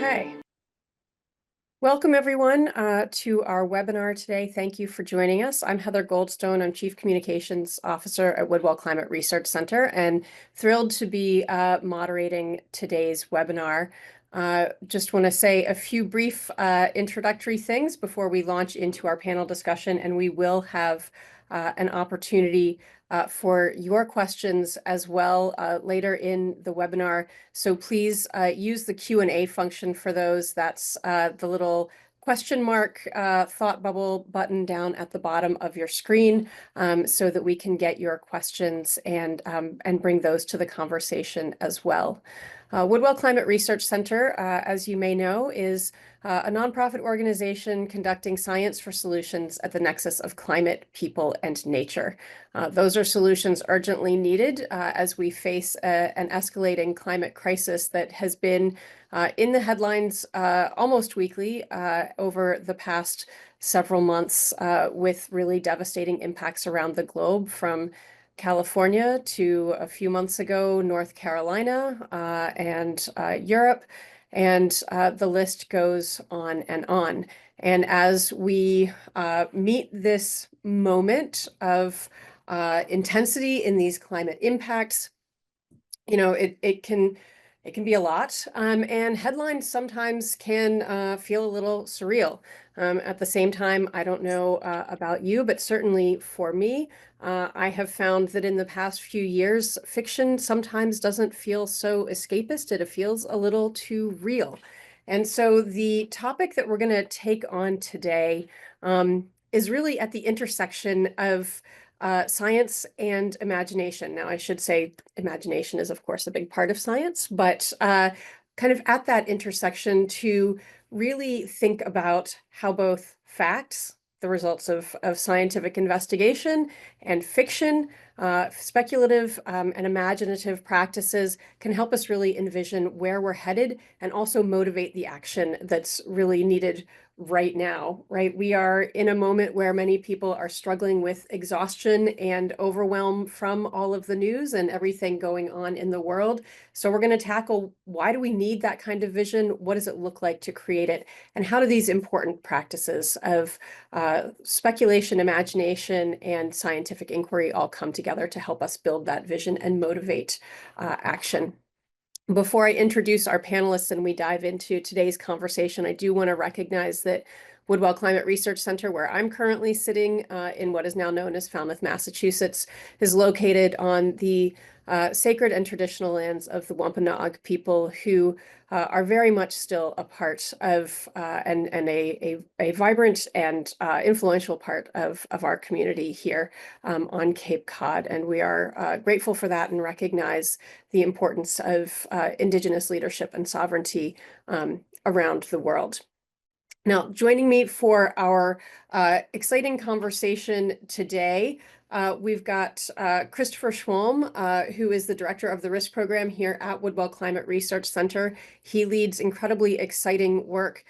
Okay. Welcome, everyone, to our webinar today. Thank you for joining us. I'm Heather Goldstone. I'm Chief Communications Officer at Woodwell Climate Research Center, and thrilled to be moderating today's webinar. Just want to say a few brief introductory things before we launch into our panel discussion, and we will have an opportunity for your questions as well later in the webinar. So please use the Q&A function for those. That's the little question mark thought bubble button down at the bottom of your screen, so that we can get your questions and bring those to the conversation as well. Woodwell Climate Research Center, as you may know, is a nonprofit organization conducting science for solutions at the nexus of climate, people, and nature. Those are solutions urgently needed as we face an escalating climate crisis that has been in the headlines almost weekly over the past several months, with really devastating impacts around the globe, from California to a few months ago, North Carolina and Europe. And the list goes on and on. And as we meet this moment of intensity in these climate impacts, you know, it can be a lot, and headlines sometimes can feel a little surreal. At the same time, I don't know about you, but certainly for me, I have found that in the past few years, fiction sometimes doesn't feel so escapist. It feels a little too real. And so the topic that we're going to take on today is really at the intersection of science and imagination. Now, I should say imagination is, of course, a big part of science, but kind of at that intersection to really think about how both facts, the results of scientific investigation, and fiction, speculative and imaginative practices can help us really envision where we're headed and also motivate the action that's really needed right now, right? We are in a moment where many people are struggling with exhaustion and overwhelm from all of the news and everything going on in the world. So we're going to tackle, why do we need that kind of vision? What does it look like to create it? And how do these important practices of speculation, imagination, and scientific inquiry all come together to help us build that vision and motivate action? Before I introduce our panelists and we dive into today's conversation, I do want to recognize that Woodwell Climate Research Center, where I'm currently sitting in what is now known as Falmouth, Massachusetts, is located on the sacred and traditional lands of the Wampanoag people, who are very much still a part of and a vibrant and influential part of our community here on Cape Cod. And we are grateful for that and recognize the importance of Indigenous leadership and sovereignty around the world. Now, joining me for our exciting conversation today, we've got Christopher Schwalm, who is the director of the risk program here at Woodwell Climate Research Center. He leads incredibly exciting work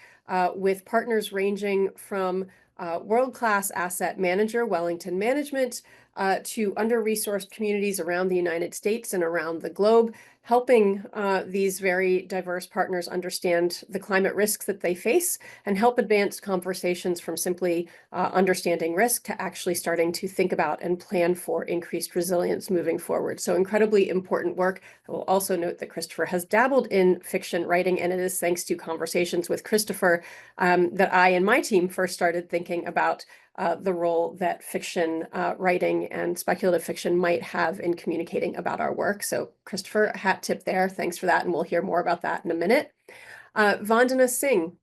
with partners ranging from world-class asset manager, Wellington Management, to under-resourced communities around the United States and around the globe, helping these very diverse partners understand the climate risks that they face and help advance conversations from simply understanding risk to actually starting to think about and plan for increased resilience moving forward. So incredibly important work. I will also note that Christopher has dabbled in fiction writing, and it is thanks to conversations with Christopher that I and my team first started thinking about the role that fiction writing and speculative fiction might have in communicating about our work. So Christopher, hat tip there. Thanks for that. And we'll hear more about that in a minute. Vandana Singh,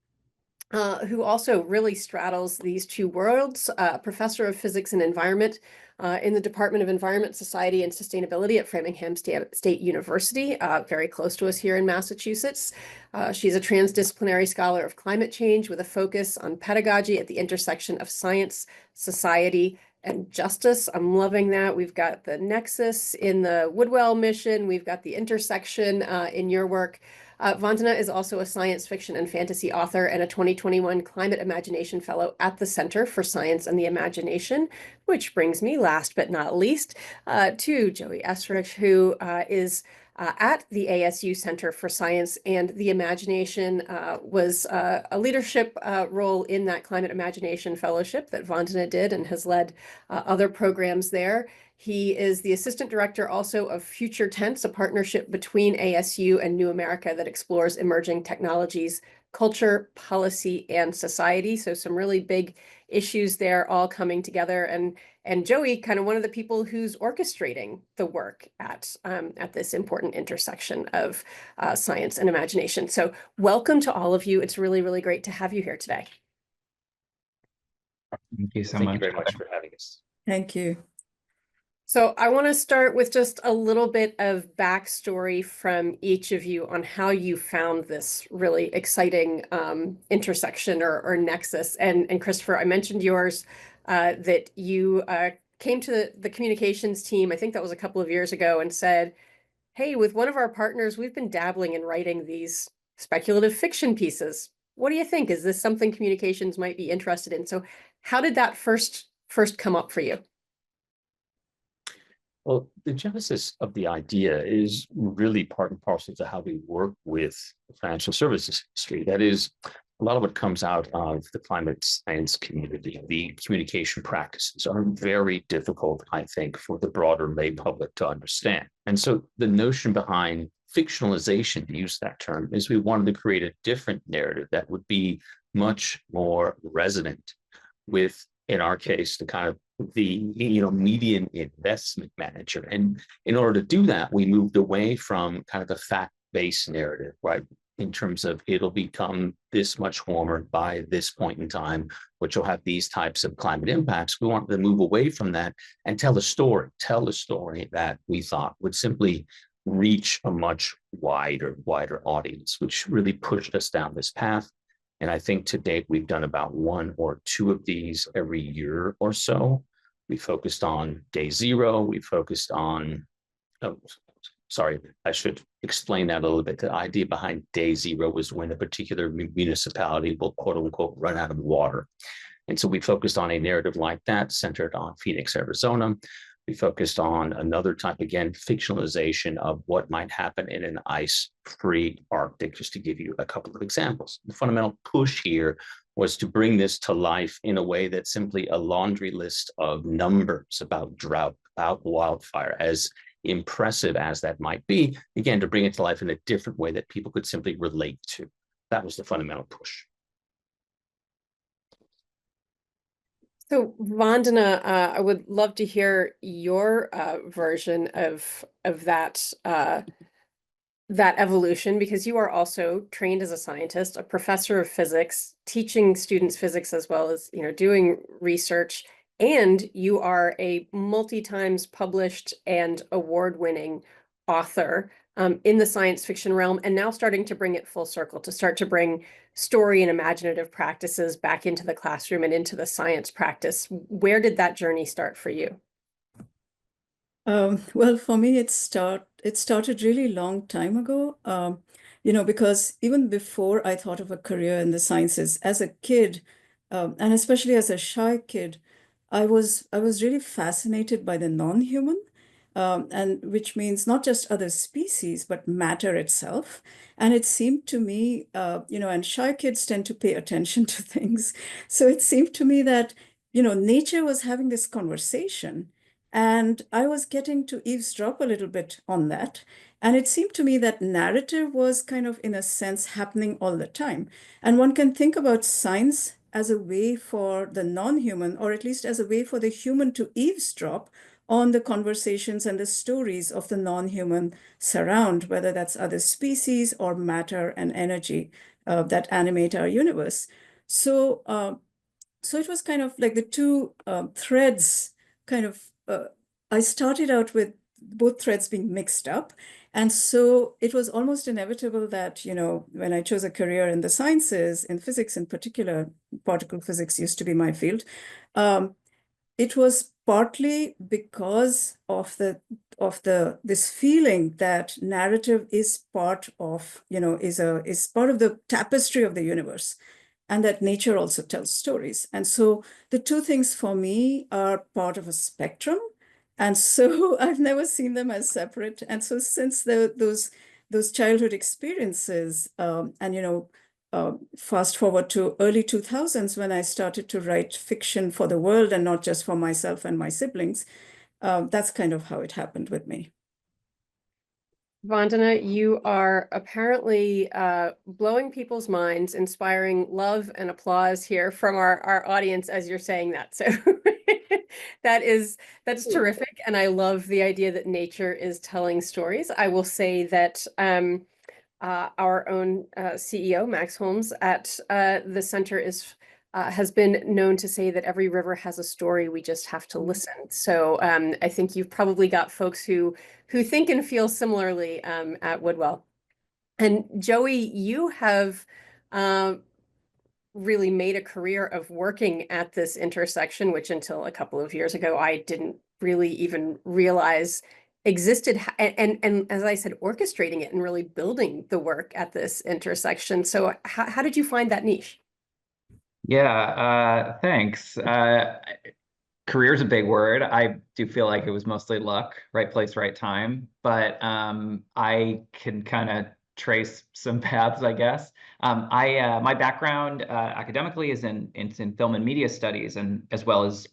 who also really straddles these two worlds, professor of physics and environment in the Department of Environment, Society, and Sustainability at Framingham State University, very close to us here in Massachusetts. She's a transdisciplinary scholar of climate change with a focus on pedagogy at the intersection of science, society, and justice. I'm loving that. We've got the nexus in the Woodwell mission. We've got the intersection in your work. Vandana is also a science fiction and fantasy author and a 2021 Climate Imagination Fellow at the Center for Science and the Imagination, which brings me, last but not least, to Joey Esrich, who is at the ASU Center for Science and the Imagination, was a leadership role in that Climate Imagination Fellowship that Vandana did and has led other programs there. He is the assistant director also of Future Tense, a partnership between ASU and New America that explores emerging technologies, culture, policy, and society. So some really big issues there all coming together. And Joey, kind of one of the people who's orchestrating the work at this important intersection of science and imagination. So welcome to all of you. It's really, really great to have you here today. Thank you so Thank much. you very much for having us. Thank you. So I want to start with just a little bit of backstory from each of you on how you found this really exciting intersection or nexus. And Christopher, I mentioned yours, that you came to the communications team, I think that was a couple of years ago, and said, hey, with one of our partners, we've been dabbling in writing these speculative fiction pieces. What do you think? Is this something communications might be interested in? So how did that first come up for you? Well, the genesis of the idea is really part and parcel to how we work with the financial services industry. That is, a lot of what comes out of the climate science community, the communication practices are very difficult, I think, for the broader lay public to understand. And so the notion behind fictionalization, to use that term, is we wanted to create a different narrative that would be much more resonant with, in our case, the kind of the median investment manager. And in order to do that, we moved away from kind of the fact-based narrative, right? In terms of it'll become this much warmer by this point in time, which will have these types of climate impacts. We wanted to move away from that and tell a story that we thought would simply reach a much wider audience, which really pushed us down this path. And I think to date, we've done about 1 or 2 of these every year or so. We focused on day 0. We focused on, sorry, I should explain that a little bit. The idea behind day 0 was when a particular municipality will, quote unquote, run out of water. And so we focused on a narrative like that, centered on Phoenix, Arizona. We focused on another type, again, fictionalization of what might happen in an ice-free Arctic, just to give you a couple of examples. The fundamental push here was to bring this to life in a way that's simply a laundry list of numbers about drought, about wildfire, as impressive as that might be, again, to bring it to life in a different way that people could simply relate to. That was the fundamental push. So Vandana, I would love to hear your version of that that evolution, because you are also trained as a scientist, a professor of physics, teaching students physics as well as doing research, and you are a multi-times published and award-winning author in the science fiction realm, and now starting to bring it full circle, to start to bring story and imaginative practices back into the classroom and into the science practice. Where did that journey start for you? Well, for me, it started really long time ago, because even before I thought of a career in the sciences, as a kid, and especially as a shy kid, I was really fascinated by the non-human, and which means not just other species, but matter itself. And it seemed to me, and shy kids tend to pay attention to things. So it seemed to me that, nature was having this conversation, and I was getting to eavesdrop a little bit on that. And it seemed to me that narrative was kind of, in a sense, happening all the time. And one can think about science as a way for the non-human, or at least as a way for the human to eavesdrop on the conversations and the stories of the non-human surround, whether that's other species or matter and energy that animate our universe. So it was kind of like the two threads kind of, I started out with both threads being mixed up. And so it was almost inevitable that, when I chose a career in the sciences, in physics in particular, particle physics used to be my field, it was partly because of this feeling that narrative is part of, is part of the tapestry of the universe, and that nature also tells stories. And so the two things for me are part of a spectrum. And so I've never seen them as separate. And so since those childhood experiences, and fast forward to early 2000s when I started to write fiction for the world and not just for myself and my siblings, that's kind of how it happened with me. Vandana, you are apparently blowing people's minds, inspiring love and applause here from our audience as you're saying that. So that's terrific. And I love the idea that nature is telling stories. I will say that our own CEO, Max Holmes, at the center has been known to say that every river has a story. We just have to listen. So I think you've probably got folks who think and feel similarly at Woodwell. And Joey, you have really made a career of working at this intersection, which until a couple of years ago, I didn't really even realize existed. And as I said, orchestrating it and really building the work at this intersection. So how did you find that niche? Yeah, thanks. Career is a big word. I do feel like it was mostly luck, right place, right time. But I can kind of trace some paths, I guess. My background academically is in film and media studies, and as well as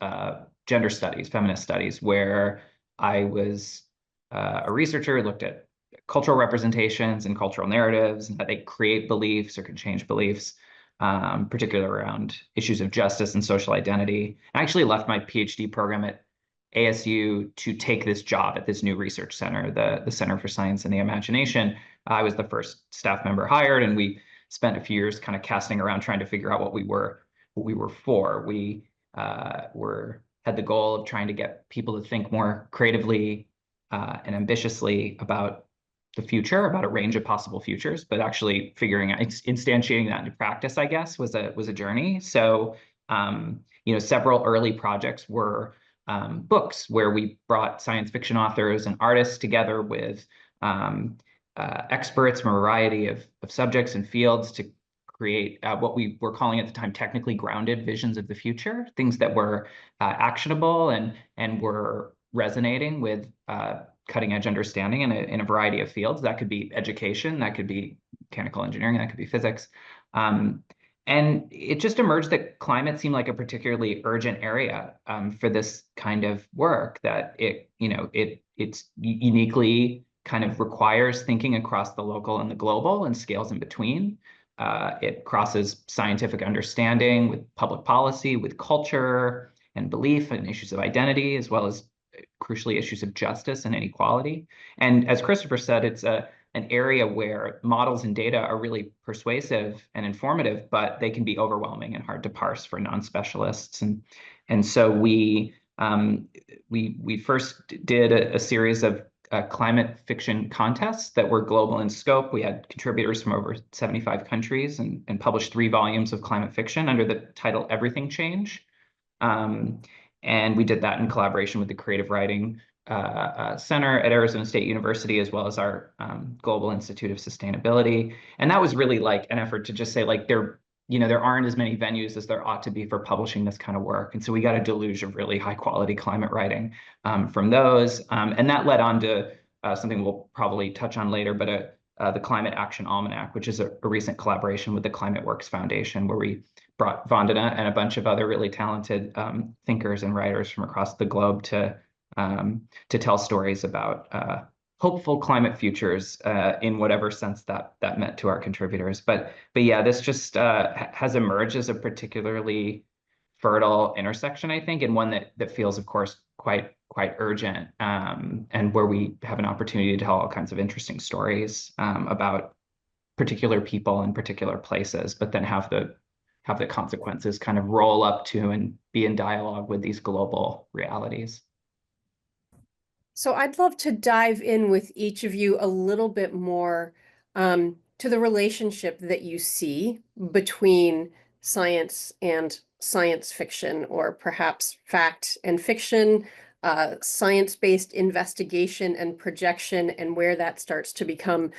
gender studies, feminist studies, where I was a researcher, looked at cultural representations and cultural narratives, and how they create beliefs or can change beliefs. Particularly around issues of justice and social identity. I actually left my PhD program at ASU to take this job at this new research center, the Center for Science and the Imagination. I was the first staff member hired, and we spent a few years kind of casting around trying to figure out what we were for. We had the goal of trying to get people to think more creatively and ambitiously about the future, about a range of possible futures, but actually figuring out, instantiating that into practice, I guess, was a journey. So, several early projects were books where we brought science fiction authors and artists together with experts from a variety of subjects and fields to create what we were calling at the time technically grounded visions of the future, things that were actionable and were resonating with cutting edge understanding in a variety of fields. That could be education, that could be mechanical engineering, that could be physics. And it just emerged that climate seemed like a particularly urgent area for this kind of work, that it's uniquely kind of requires thinking across the local and the global and scales in between. It crosses scientific understanding with public policy, with culture and belief and issues of identity, as well as crucially issues of justice and inequality. And as Christopher said, it's an area where models and data are really persuasive and informative, but they can be overwhelming and hard to parse for non-specialists. And so we first did a series of climate fiction contests that were global in scope. We had contributors from over 75 countries and published 3 volumes of climate fiction under the title Everything Change. And we did that in collaboration with the Creative Writing Center at Arizona State University, as well as our Global Institute of Sustainability. And that was really like an effort to just say, like, there aren't as many venues as there ought to be for publishing this kind of work. And so we got a deluge of really high quality climate writing from those. And that led on to something we'll probably touch on later, but the Climate Action Almanac, which is a recent collaboration with the Climate Works Foundation, where we brought Vandana and a bunch of other really talented thinkers and writers from across the globe to tell stories about hopeful climate futures in whatever sense that meant to our contributors. But yeah, this just has emerged as a particularly fertile intersection, I think, and one that feels, of course, quite urgent, and where we have an opportunity to tell all kinds of interesting stories about particular people in particular places, but then have the consequences kind of roll up to and be in dialogue with these global realities. So I'd love to dive in with each of you a little bit more to the relationship that you see between science and science fiction, or perhaps fact and fiction, science-based investigation and projection, and where that starts to become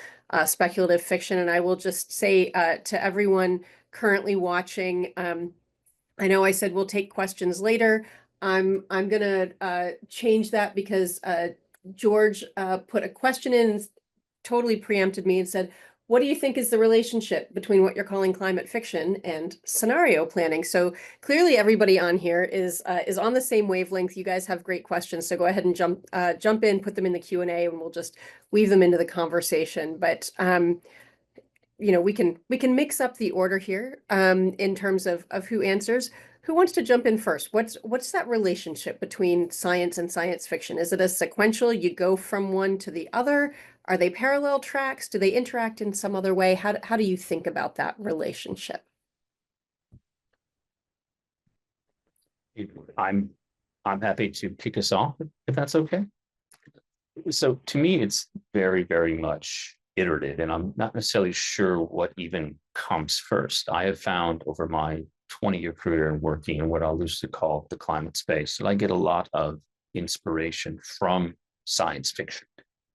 speculative fiction. And I will just say to everyone currently watching, I know I said we'll take questions later. I'm gonna change that because George put a question in and totally preempted me and said, what do you think is the relationship between what you're calling climate fiction and scenario planning? So clearly everybody on here is on the same wavelength. You guys have great questions, so go ahead and jump in, put them in the Q&A, and we'll just weave them into the conversation. But you know, we can mix up the order here in terms of who answers. Who wants to jump in first? What's that relationship between science and science fiction? Is it a sequential, you go from one to the other? Are they parallel tracks? Do they interact in some other way? How do you think about that relationship? I'm happy to kick us off if that's okay. So to me, it's very, very much iterative, and I'm not necessarily sure what even comes first. I have found over my 20-year career in working in what I'll loosely call the climate space, that I get a lot of inspiration from science fiction.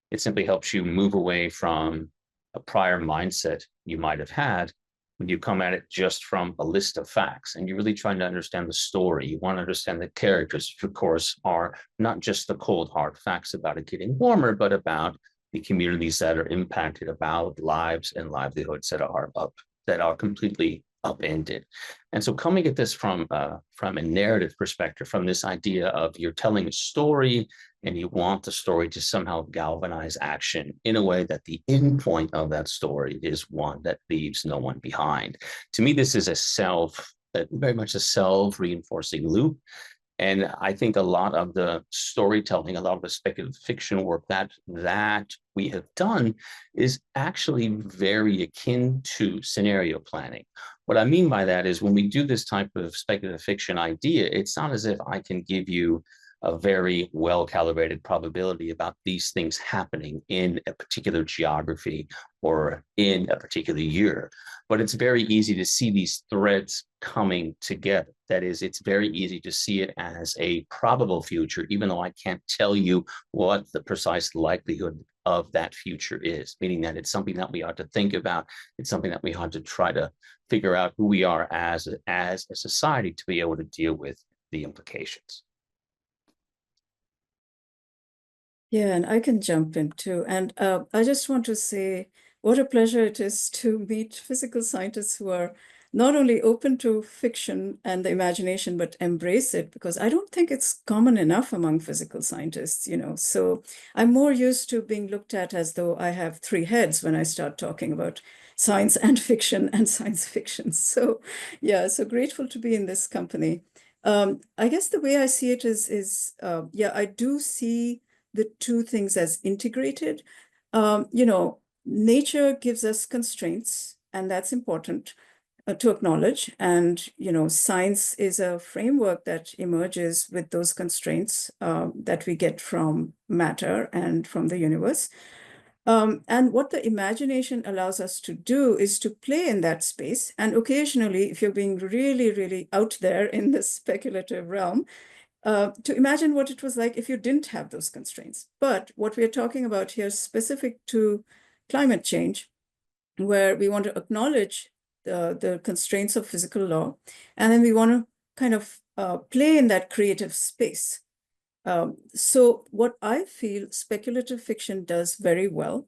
It simply helps you move away from a prior mindset you might have had when you come at it just from a list of facts, and you're really trying to understand the story. You want to understand the characters, which of course are not just the cold hard facts about it getting warmer, but about the communities that are impacted, about lives and livelihoods that are completely upended. And so coming at this from a narrative perspective, from this idea of you're telling a story and you want the story to somehow galvanize action in a way that the end point of that story is one that leaves no one behind. To me, this is very much a self-reinforcing loop. And I think a lot of the storytelling, a lot of the speculative fiction work that we have done is actually very akin to scenario planning. What I mean by that is when we do this type of speculative fiction idea, it's not as if I can give you a very well-calibrated probability about these things happening in a particular geography or in a particular year. But it's very easy to see these threads coming together. That is, it's very easy to see it as a probable future, even though I can't tell you what the precise likelihood of that future is, meaning that it's something that we ought to think about. It's something that we ought to try to figure out who we are as a society to be able to deal with the implications. Yeah, and I can jump in too. And I just want to say what a pleasure it is to meet physical scientists who are not only open to fiction and the imagination, but embrace it, because I don't think it's common enough among physical scientists, you know. So I'm more used to being looked at as though I have three heads when I start talking about science and fiction and science fiction. So yeah, so grateful to be in this company. I guess the way I see it is yeah, I do see the two things as integrated. You know, nature gives us constraints, and that's important to acknowledge. And, you know, science is a framework that emerges with those constraints that we get from matter and from the universe. And what the imagination allows us to do is to play in that space. And occasionally, if you're being really, really out there in the speculative realm, to imagine what it was like if you didn't have those constraints. But what we're talking about here is specific to climate change, where we want to acknowledge the constraints of physical law, and then we want to kind of play in that creative space. So what I feel speculative fiction does very well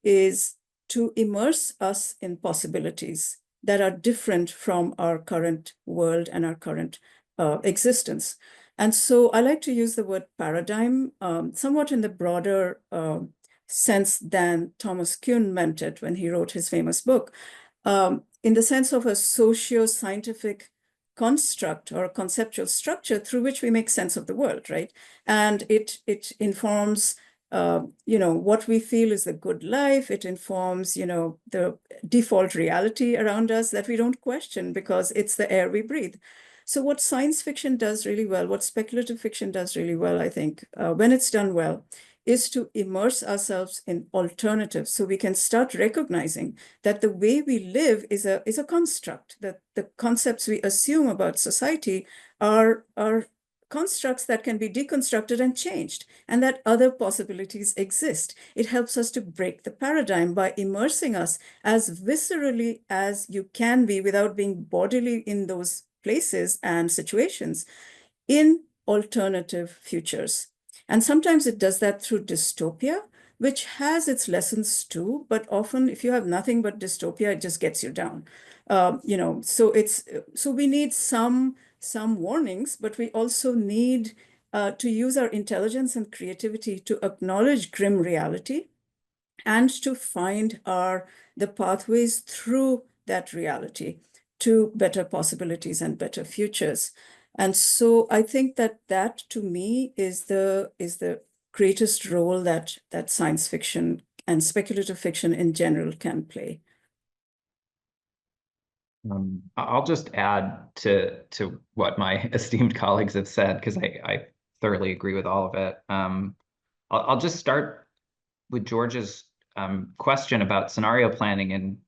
is to immerse us in possibilities that are different from our current world and our current existence. And so I like to use the word paradigm somewhat in the broader sense than Thomas Kuhn meant it when he wrote his famous book, in the sense of a socio-scientific construct or a conceptual structure through which we make sense of the world, right? And it informs, you know, what we feel is the good life. It informs, you know, the default reality around us that we don't question because it's the air we breathe. So what science fiction does really well, what speculative fiction does really well, I think, when it's done well, is to immerse ourselves in alternatives so we can start recognizing that the way we live is a construct, that the concepts we assume about society are constructs that can be deconstructed and changed, and that other possibilities exist. It helps us to break the paradigm by immersing us as viscerally as you can be without being bodily in those places and situations in alternative futures. And sometimes it does that through dystopia, which has its lessons too, but often if you have nothing but dystopia, it just gets you down. So we need some warnings, but we also need to use our intelligence and creativity to acknowledge grim reality and to find the pathways through that reality to better possibilities and better futures. And so I think that to me is the greatest role that science fiction and speculative fiction in general can play. I'll just add to what my esteemed colleagues have said, because I thoroughly agree with all of it. I'll just start with George's question about scenario planning and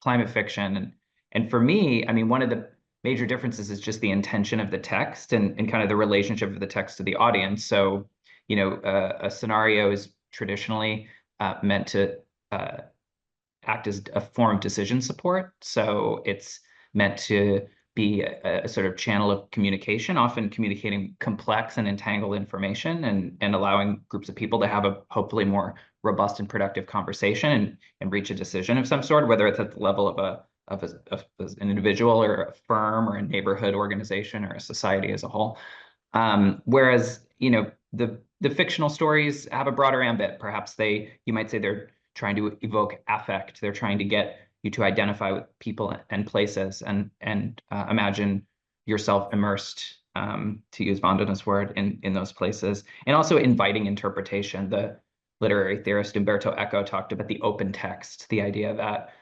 climate fiction. And for me, I mean, one of the major differences is just the intention of the text and kind of the relationship of the text to the audience. So, you know, a scenario is traditionally meant to act as a form of decision support. So it's meant to be a sort of channel of communication, often communicating complex and entangled information and allowing groups of people to have a hopefully more robust and productive conversation and reach a decision of some sort, whether it's at the level of an individual or a firm or a neighborhood organization or a society as a whole. Whereas, you know, the fictional stories have a broader ambit. Perhaps you might say they're trying to evoke affect. They're trying to get you to identify with people and places and imagine yourself immersed, to use Vandana's word, in those places, and also inviting interpretation. The literary theorist Umberto Eco talked about the open text, the idea that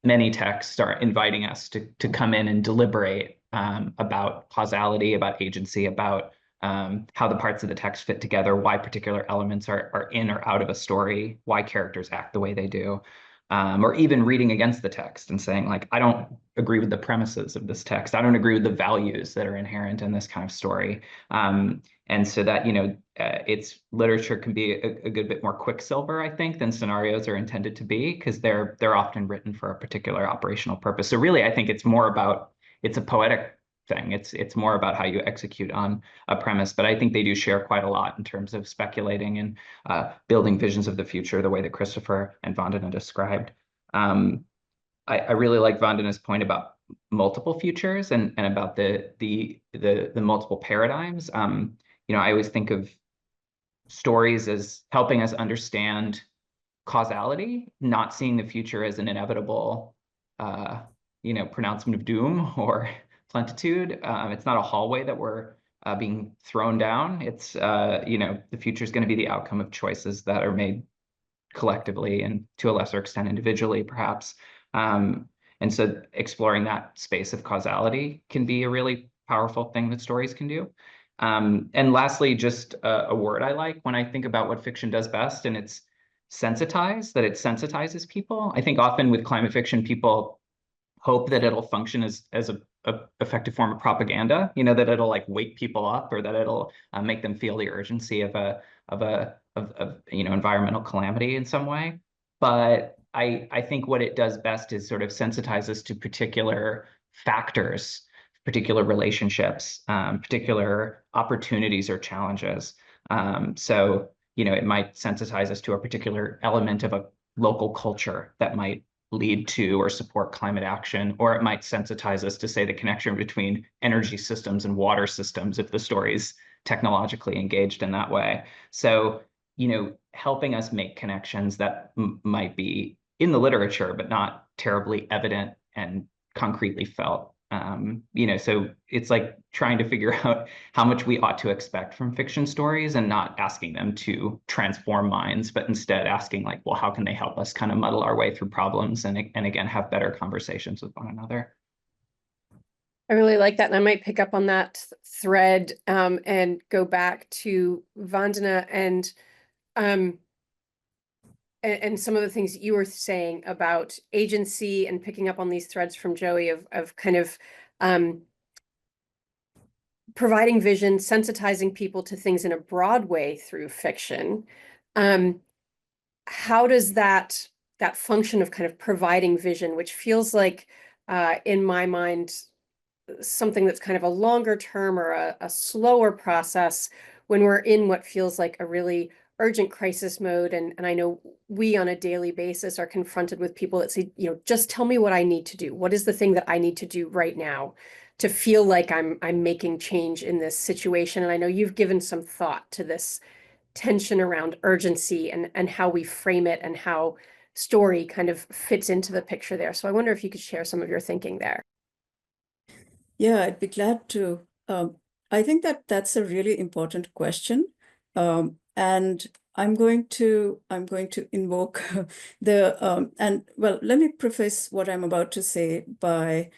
many texts are inviting us to come in and deliberate about causality, about agency, about how the parts of the text fit together, why particular elements are in or out of a story, why characters act the way they do, or even reading against the text and saying, like, I don't agree with the premises of this text. I don't agree with the values that are inherent in this kind of story. And so that, you know, literature can be a good bit more quicksilver, I think, than scenarios are intended to be, because they're often written for a particular operational purpose. So really, I think it's a poetic thing. It's more about how you execute on a premise, but I think they do share quite a lot in terms of speculating and building visions of the future, the way that Christopher and Vandana described. I really like Vandana's point about multiple futures and about the multiple paradigms. You know, I always think of stories as helping us understand causality, not seeing the future as an inevitable, you know, pronouncement of doom or plentitude. It's not a hallway that we're being thrown down. It's, you know, the future is going to be the outcome of choices that are made collectively and to a lesser extent individually, perhaps. And so exploring that space of causality can be a really powerful thing that stories can do. And lastly, just a word I like when I think about what fiction does best, and it's sensitize, that it sensitizes people. I think often with climate fiction, people hope that it'll function as a effective form of propaganda, you know, that it'll like wake people up, or that it'll make them feel the urgency of you know, environmental calamity in some way. But I think what it does best is sort of sensitize us to particular factors, particular relationships, particular opportunities or challenges. So, you know, it might sensitize us to a particular element of a local culture that might lead to or support climate action, or it might sensitize us to, say, the connection between energy systems and water systems if the story's technologically engaged in that way. So, you know, helping us make connections that might be in the literature, but not terribly evident and concretely felt. You know, so it's like trying to figure out how much we ought to expect from fiction stories and not asking them to transform minds, but instead asking, like, well, how can they help us kind of muddle our way through problems and again, have better conversations with one another? I really like that. And I might pick up on that thread and go back to Vandana and and some of the things that you were saying about agency and picking up on these threads from Joey of kind of providing vision, sensitizing people to things in a broad way through fiction. How does that function of kind of providing vision, which feels like in my mind something that's kind of a longer term or a slower process when we're in what feels like a really urgent crisis mode. And I know we on a daily basis are confronted with people that say, you know, just tell me what I need to do. What is the thing that I need to do right now to feel like I'm making change in this situation? And I know you've given some thought to this tension around urgency and how we frame it and how story kind of fits into the picture there. So I wonder if you could share some of your thinking there. Yeah, I'd be glad to. I think that that's a really important question. And I'm going to invoke the and well, let me preface what I'm about to say by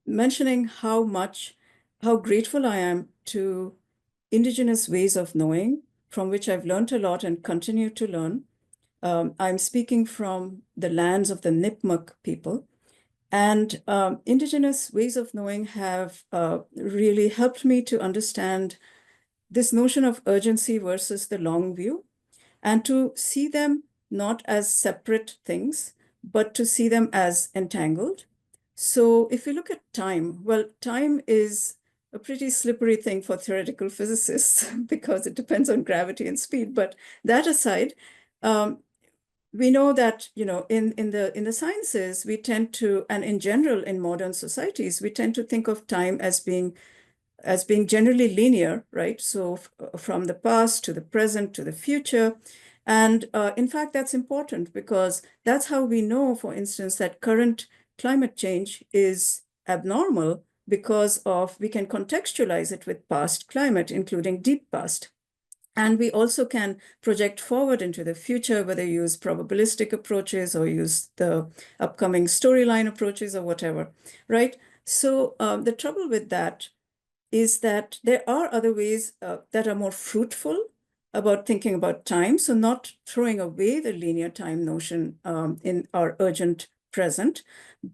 mentioning how grateful I am to indigenous ways of knowing, from which I've learned a lot and continue to learn. I'm speaking from the lands of the Nipmuc people. And indigenous ways of knowing have really helped me to understand this notion of urgency versus the long view, and to see them not as separate things, but to see them as entangled. So if you look at time, well, time is a pretty slippery thing for theoretical physicists because it depends on gravity and speed. But that aside, we know that, you know, in the sciences, we tend to, and in general in modern societies, we tend to think of time as being generally linear, right? So from the past to the present to the future. And in fact, that's important because that's how we know, for instance, that current climate change is abnormal because we can contextualize it with past climate, including deep past. And we also can project forward into the future, whether you use probabilistic approaches or use the upcoming storyline approaches or whatever, right? So the trouble with that is that there are other ways that are more fruitful about thinking about time. So not throwing away the linear time notion in our urgent present,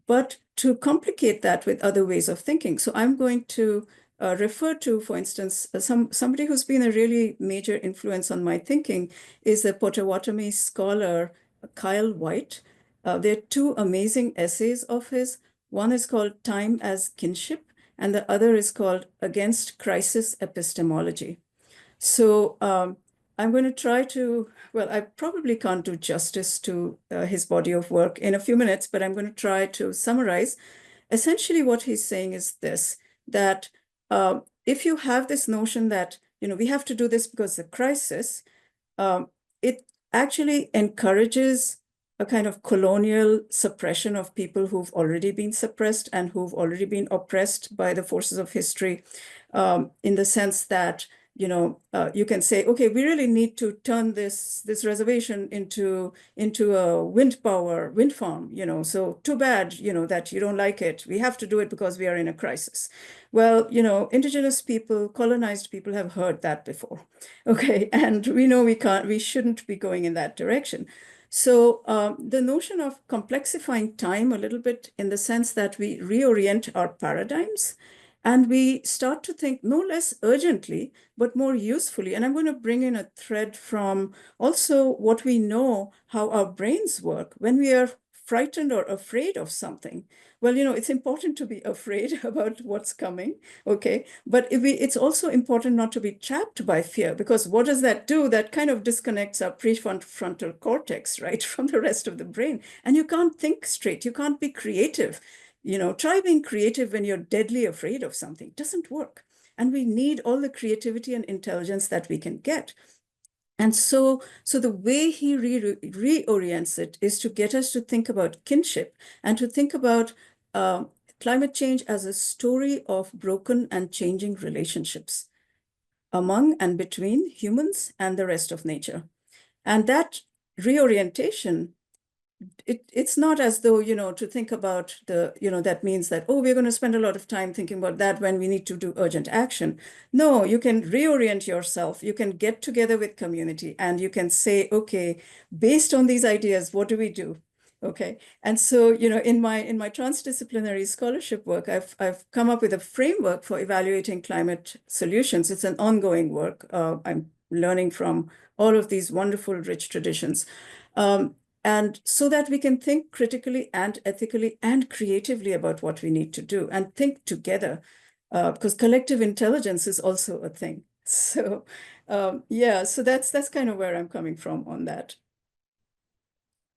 but to complicate that with other ways of thinking. So I'm going to refer to, for instance, somebody who's been a really major influence on my thinking is the Potawatomi scholar Kyle White. There are two amazing essays of his. One is called Time as Kinship, and the other is called Against Crisis Epistemology. So I'm going to try to, well, I probably can't do justice to his body of work in a few minutes, but I'm going to try to summarize. Essentially, what he's saying is this, that if you have this notion that, you know, we have to do this because of the crisis, it actually encourages a kind of colonial suppression of people who've already been suppressed and who've already been oppressed by the forces of history, in the sense that, you know, you can say, okay, we really need to turn this reservation into a wind farm, you know, so too bad, you know, that you don't like it. We have to do it because we are in a crisis. Well, you know, indigenous people, colonized people have heard that before, okay, and we know we shouldn't be going in that direction. So the notion of complexifying time a little bit in the sense that we reorient our paradigms and we start to think no less urgently, but more usefully. And I'm going to bring in a thread from also what we know, how our brains work when we are frightened or afraid of something. Well, you know, it's important to be afraid about what's coming, okay? But it's also important not to be trapped by fear, because what does that do? That kind of disconnects our prefrontal cortex, right, from the rest of the brain. And you can't think straight. You can't be creative. You know, try being creative when you're deadly afraid of something. It doesn't work. And we need all the creativity and intelligence that we can get. And so the way he reorients it is to get us to think about kinship and to think about climate change as a story of broken and changing relationships among and between humans and the rest of nature. And that reorientation it's not as though, to think about that means that, oh, we're going to spend a lot of time thinking about that when we need to do urgent action. No, you can reorient yourself. You can get together with community and you can say, okay, based on these ideas, what do we do? Okay. And so, in my transdisciplinary scholarship work, I've come up with a framework for evaluating climate solutions. It's an ongoing work. I'm learning from all of these wonderful, rich traditions. And so that we can think critically and ethically and creatively about what we need to do and think together, because collective intelligence is also a thing. So yeah, so that's kind of where I'm coming from on that.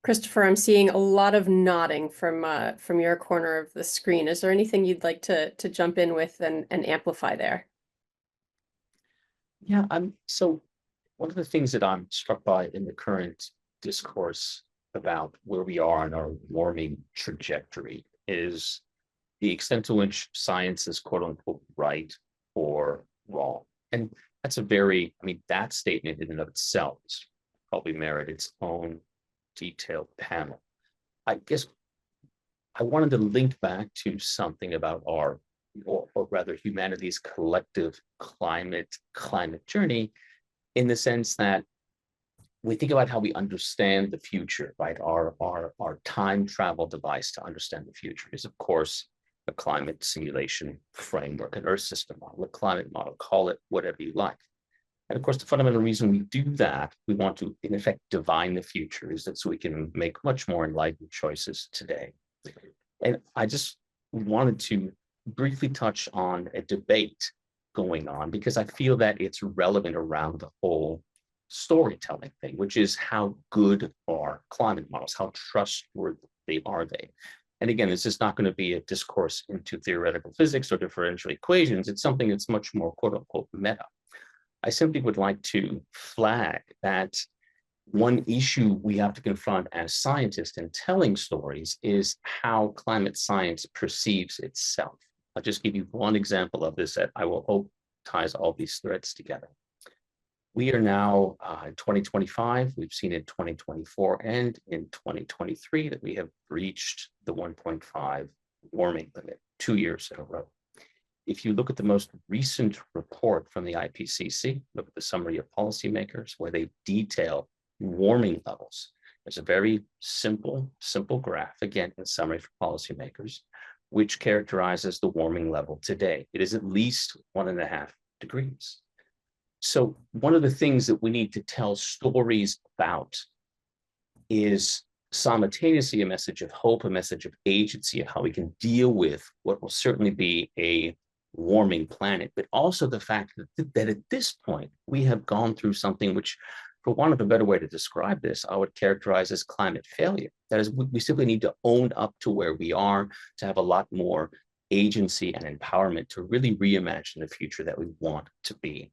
Christopher, I'm seeing a lot of nodding from your corner of the screen. Is there anything you'd like to jump in with and amplify there? Yeah, so one of the things that I'm struck by in the current discourse about where we are on our warming trajectory is the extent to which science is quote unquote right or wrong. And that's that statement in and of itself is probably merit its own detailed panel. I guess I wanted to link back to something about our, or rather humanity's collective climate journey, in the sense that we think about how we understand the future, right? Our time travel device to understand the future is, of course, a climate simulation framework, an Earth system model, a climate model, call it whatever you like. And of course, the fundamental reason we do that, we want to, in effect, divine the future, is that so we can make much more enlightened choices today. And I just wanted to briefly touch on a debate going on, because I feel that it's relevant around the whole storytelling thing, which is how good are climate models? How trustworthy are they? And again, this is not going to be a discourse into theoretical physics or differential equations. It's something that's much more quote unquote meta. I simply would like to flag that one issue we have to confront as scientists in telling stories is how climate science perceives itself. I'll just give you one example of this that I will hope ties all these threads together. We are now in 2025, we've seen in 2024 and in 2023 that we have reached the 1.5 warming limit 2 years in a row. If you look at the most recent report from the IPCC, look at the summary of policymakers where they detail warming levels. There's a very simple graph, again, in summary for policymakers, which characterizes the warming level today. It is at least 1.5 degrees. So one of the things that we need to tell stories about is simultaneously a message of hope, a message of agency, of how we can deal with what will certainly be a warming planet, but also the fact that at this point, we have gone through something which, for want of a better way to describe this, I would characterize as climate failure. That is, we simply need to own up to where we are, to have a lot more agency and empowerment to really reimagine the future that we want to be.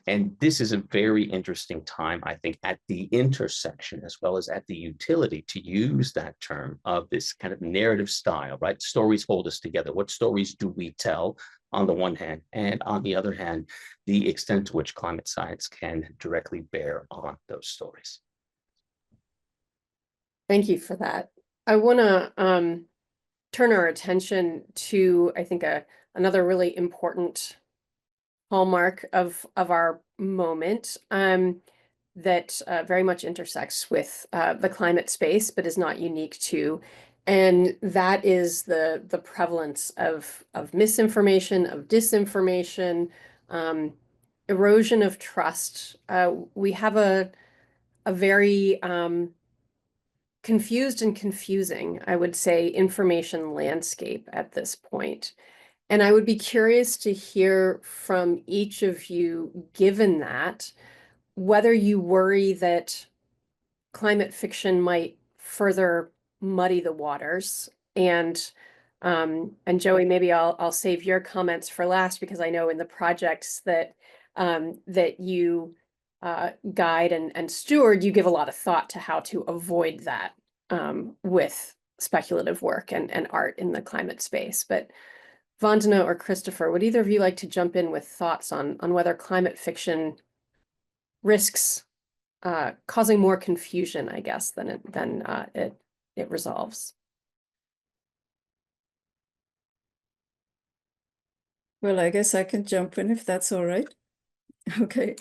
And this is a very interesting time, I think, at the intersection as well as at the utility to use that term of this kind of narrative style, right? Stories hold us together. What stories do we tell on the one hand, and on the other hand, the extent to which climate science can directly bear on those stories. Thank you for that. I want to turn our attention to, I think, another really important hallmark of our moment that very much intersects with the climate space, but is not unique to, and that is the prevalence of misinformation, of disinformation, erosion of trust. We have a very confused and confusing, I would say, information landscape at this point. And I would be curious to hear from each of you, given that, whether you worry that climate fiction might further muddy the waters. And Joey, maybe I'll save your comments for last, because I know in the projects that that you guide and steward, you give a lot of thought to how to avoid that with speculative work and art in the climate space. But Vandana or Christopher, would either of you like to jump in with thoughts on whether climate fiction risks causing more confusion, I guess, than it it resolves. Well, I guess I can jump in if that's all right. Okay.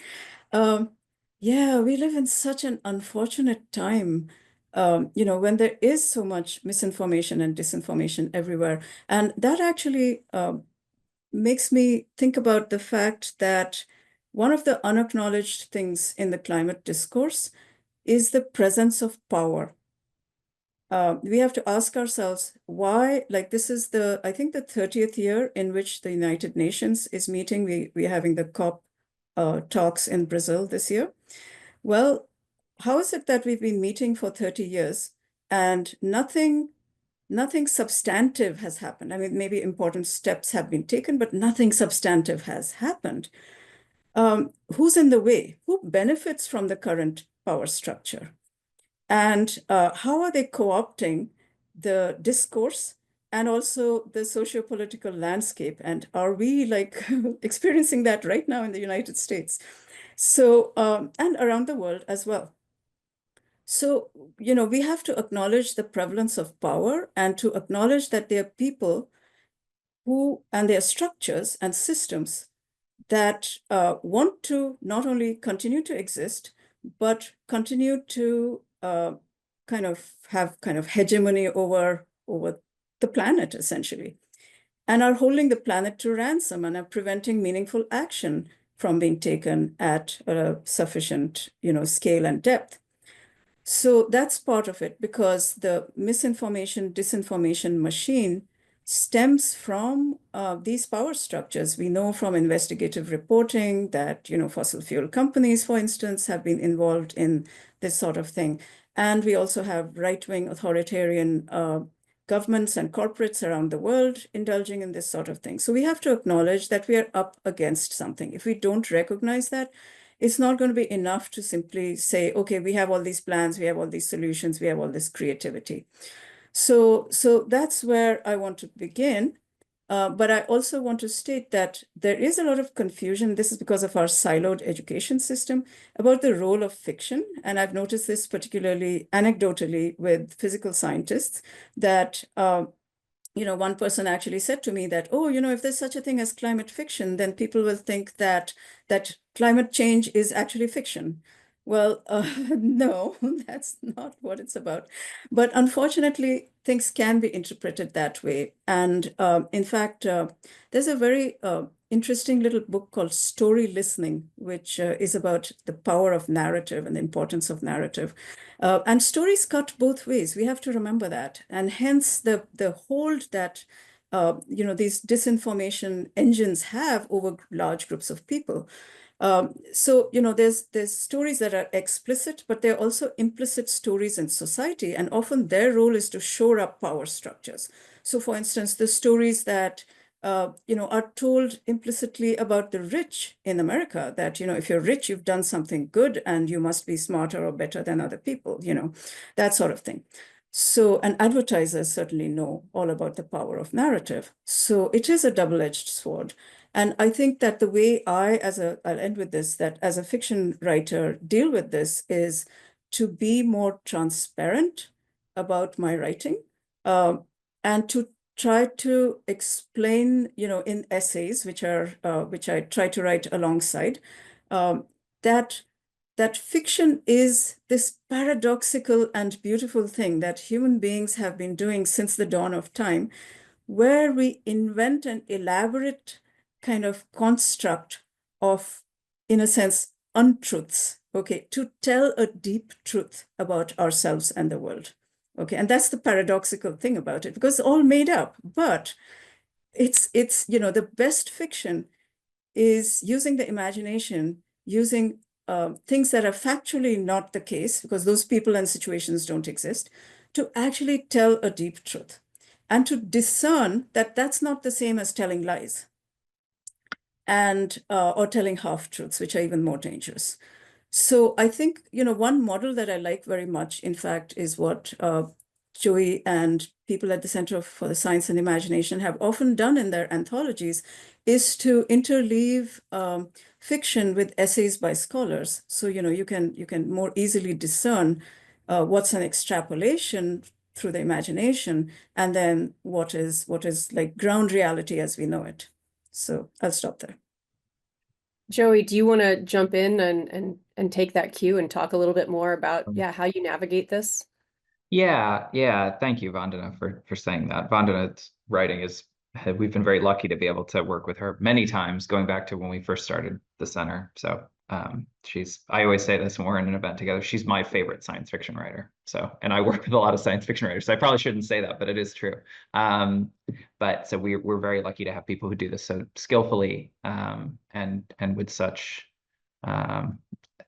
Yeah, we live in such an unfortunate time, when there is so much misinformation and disinformation everywhere. And that actually makes me think about the fact that one of the unacknowledged things in the climate discourse is the presence of power. We have to ask ourselves why, like this is I think the 30th year in which the United Nations is meeting. We're having the COP talks in Brazil this year. Well, how is it that we've been meeting for 30 years and nothing substantive has happened? I mean, maybe important steps have been taken, but nothing substantive has happened. Who's in the way? Who benefits from the current power structure? And how are they co-opting the discourse and also the socio-political landscape? And are we like experiencing that right now in the United States? So, and around the world as well. So, we have to acknowledge the prevalence of power and to acknowledge that there are people and their structures and systems that want to not only continue to exist, but continue to kind of have hegemony over the planet, essentially, and are holding the planet to ransom and are preventing meaningful action from being taken at a sufficient, scale and depth. So that's part of it, because the misinformation, disinformation machine stems from these power structures. We know from investigative reporting that, fossil fuel companies, for instance, have been involved in this sort of thing. And we also have right-wing authoritarian governments and corporates around the world indulging in this sort of thing. So we have to acknowledge that we are up against something. If we don't recognize that, it's not going to be enough to simply say, okay, we have all these plans, we have all these solutions, we have all this creativity. So that's where I want to begin. But I also want to state that there is a lot of confusion. This is because of our siloed education system about the role of fiction. And I've noticed this particularly anecdotally with physical scientists that one person actually said to me that, oh, if there's such a thing as climate fiction, then people will think that climate change is actually fiction. Well, no, that's not what it's about. But unfortunately, things can be interpreted that way. And in fact, there's a very interesting little book called Story Listening, which is about the power of narrative and the importance of narrative. And stories cut both ways. We have to remember that. And hence the hold that these disinformation engines have over large groups of people. So there's stories that are explicit, but there are also implicit stories in society, and often their role is to shore up power structures. So for instance, the stories that are told implicitly about the rich in America, that, if you're rich, you've done something good and you must be smarter or better than other people, that sort of thing. So, and advertisers certainly know all about the power of narrative. So it is a double-edged sword. And I think that the way I'll end with this, that as a fiction writer deal with this is to be more transparent about my writing, and to try to explain, in essays, which I try to write alongside, that fiction is this paradoxical and beautiful thing that human beings have been doing since the dawn of time, where we invent an elaborate kind of construct of, in a sense, untruths, okay, to tell a deep truth about ourselves and the world. Okay, and that's the paradoxical thing about it, because it's all made up, but it's the best fiction is using the imagination, using things that are factually not the case, because those people and situations don't exist, to actually tell a deep truth and to discern that that's not the same as telling lies and or telling half-truths, which are even more dangerous. So I think, one model that I like very much, in fact, is what Joey and people at the Center for the Science and Imagination have often done in their anthologies, is to interleave fiction with essays by scholars. So, you can more easily discern what's an extrapolation through the imagination, and then what is like ground reality as we know it. So I'll stop there. Joey, do you want to jump in and take that cue and talk a little bit more about, yeah, how you navigate this? Yeah. Thank you, Vandana, for saying that. Vandana's writing is, we've been very lucky to be able to work with her many times, going back to when we first started the center. So I always say this when we're in an event together, she's my favorite science fiction writer. So, and I work with a lot of science fiction writers, so I probably shouldn't say that, but it is true. But so we're very lucky to have people who do this so skillfully and with such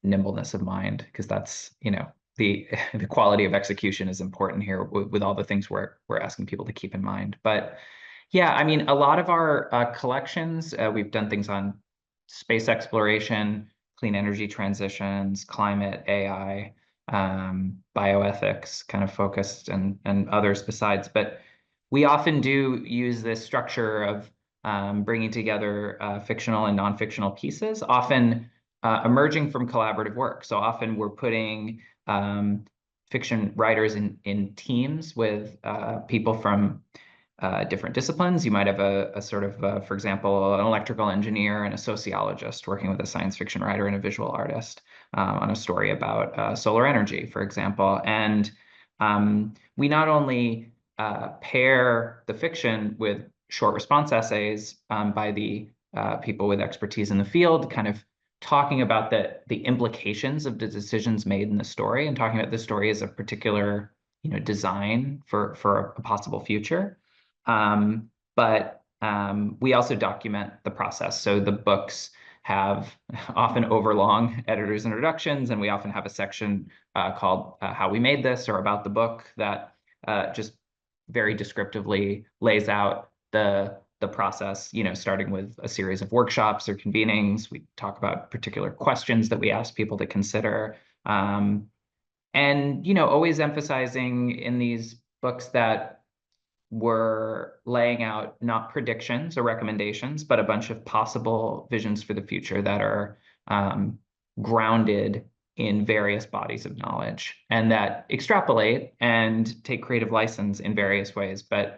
nimbleness of mind, because that's, the quality of execution is important here with all the things we're asking people to keep in mind. But yeah, I mean, a lot of our collections, we've done things on space exploration, clean energy transitions, climate, AI, bioethics, kind of focused, and others besides. But we often do use this structure of bringing together fictional and non-fictional pieces, often emerging from collaborative work. So often we're putting fiction writers in teams with people from different disciplines. You might have a sort of, for example, an electrical engineer and a sociologist working with a science fiction writer and a visual artist on a story about solar energy, for example. And we not only pair the fiction with short response essays by the people with expertise in the field, kind of talking about the implications of the decisions made in the story, and talking about the story as a particular, design for a possible future. But we also document the process. So the books have often overlong editor's introductions, and we often have a section called How We Made This, or About the Book, that just very descriptively lays out the process, starting with a series of workshops or convenings. We talk about particular questions that we ask people to consider. And, always emphasizing in these books that we're laying out not predictions or recommendations, but a bunch of possible visions for the future that are grounded in various bodies of knowledge, and that extrapolate and take creative license in various ways, but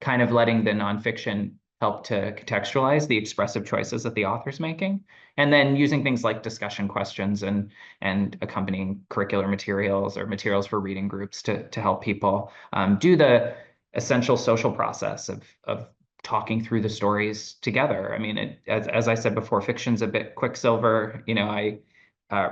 kind of letting the nonfiction help to contextualize the expressive choices that the author's making, and then using things like discussion questions and accompanying curricular materials or materials for reading groups to help people do the essential social process of talking through the stories together. I mean, as I said before, fiction's a bit Quicksilver. I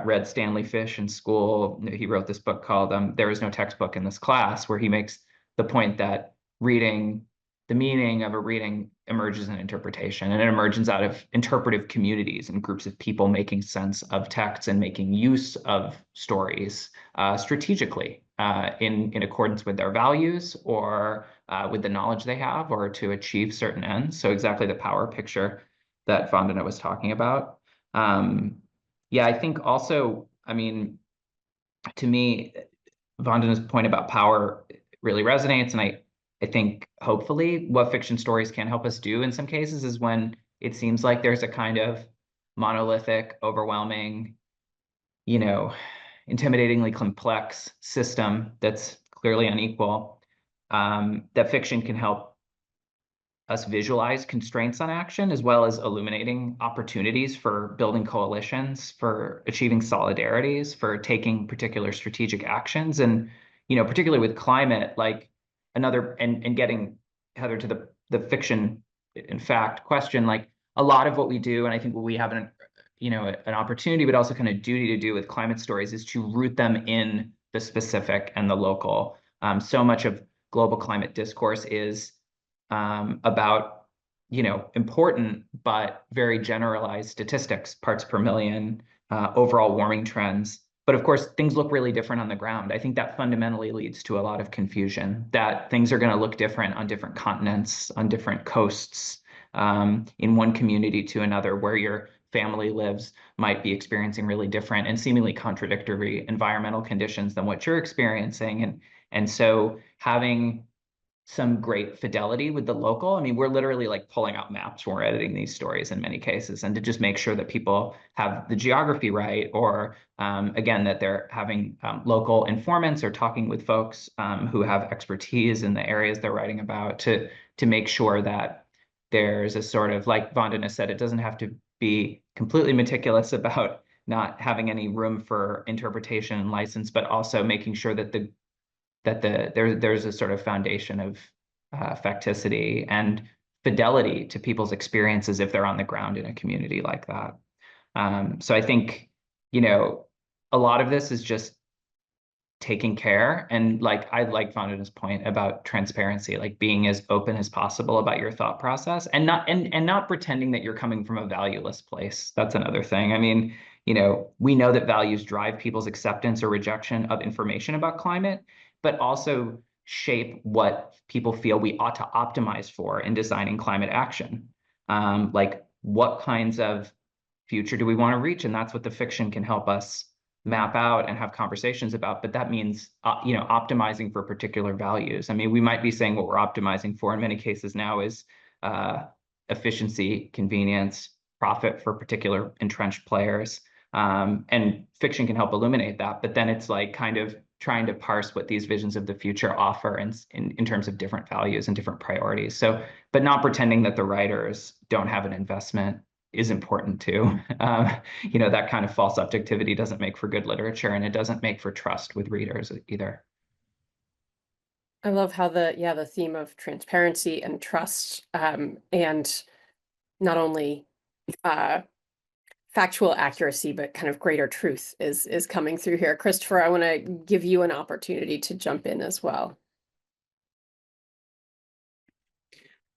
read Stanley Fish in school. He wrote this book called There Is No Textbook in This Class, where he makes the point that the meaning of a reading emerges in interpretation, and it emerges out of interpretive communities and groups of people making sense of texts and making use of stories strategically in accordance with their values, or with the knowledge they have, or to achieve certain ends. So exactly the power picture that Vandana was talking about. Yeah, I think also, I mean, to me, Vandana's point about power really resonates, and I think hopefully what fiction stories can help us do in some cases is when it seems like there's a kind of monolithic, overwhelming, intimidatingly complex system that's clearly unequal, that fiction can help us visualize constraints on action, as well as illuminating opportunities for building coalitions, for achieving solidarities, for taking particular strategic actions. And, particularly with climate, like and getting, Heather, to the fiction, in fact, question, like a lot of what we do, and I think what we have an opportunity, but also kind of duty to do with climate stories, is to root them in the specific and the local. So much of global climate discourse is about, important but very generalized statistics, parts per million, overall warming trends. But of course, things look really different on the ground. I think that fundamentally leads to a lot of confusion, that things are going to look different on different continents, on different coasts, in one community to another. Where your family lives might be experiencing really different and seemingly contradictory environmental conditions than what you're experiencing. And so having some great fidelity with the local. I mean, we're literally like pulling out maps when we're editing these stories in many cases, and to just make sure that people have the geography right, or again, that they're having local informants or talking with folks who have expertise in the areas they're writing about, to make sure that there's a sort of, like Vandana said, it doesn't have to be completely meticulous about not having any room for interpretation and license, but also making sure that there's a sort of foundation of facticity and fidelity to people's experiences if they're on the ground in a community like that. So I think, a lot of this is just taking care, and like I like Vandana's point about transparency, like being as open as possible about your thought process, and not pretending that you're coming from a valueless place. That's another thing. I mean, we know that values drive people's acceptance or rejection of information about climate, but also shape what people feel we ought to optimize for in designing climate action. Like, what kinds of future do we want to reach? And that's what the fiction can help us map out and have conversations about. But that means, optimizing for particular values. I mean, we might be saying what we're optimizing for in many cases now is efficiency, convenience, profit for particular entrenched players. And fiction can help illuminate that. But then it's like kind of trying to parse what these visions of the future offer in terms of different values and different priorities. So, but not pretending that the writers don't have an investment is important too. That kind of false objectivity doesn't make for good literature, and it doesn't make for trust with readers either. I love how the theme of transparency and trust, and not only factual accuracy, but kind of greater truth is coming through here. Christopher, I want to give you an opportunity to jump in as well.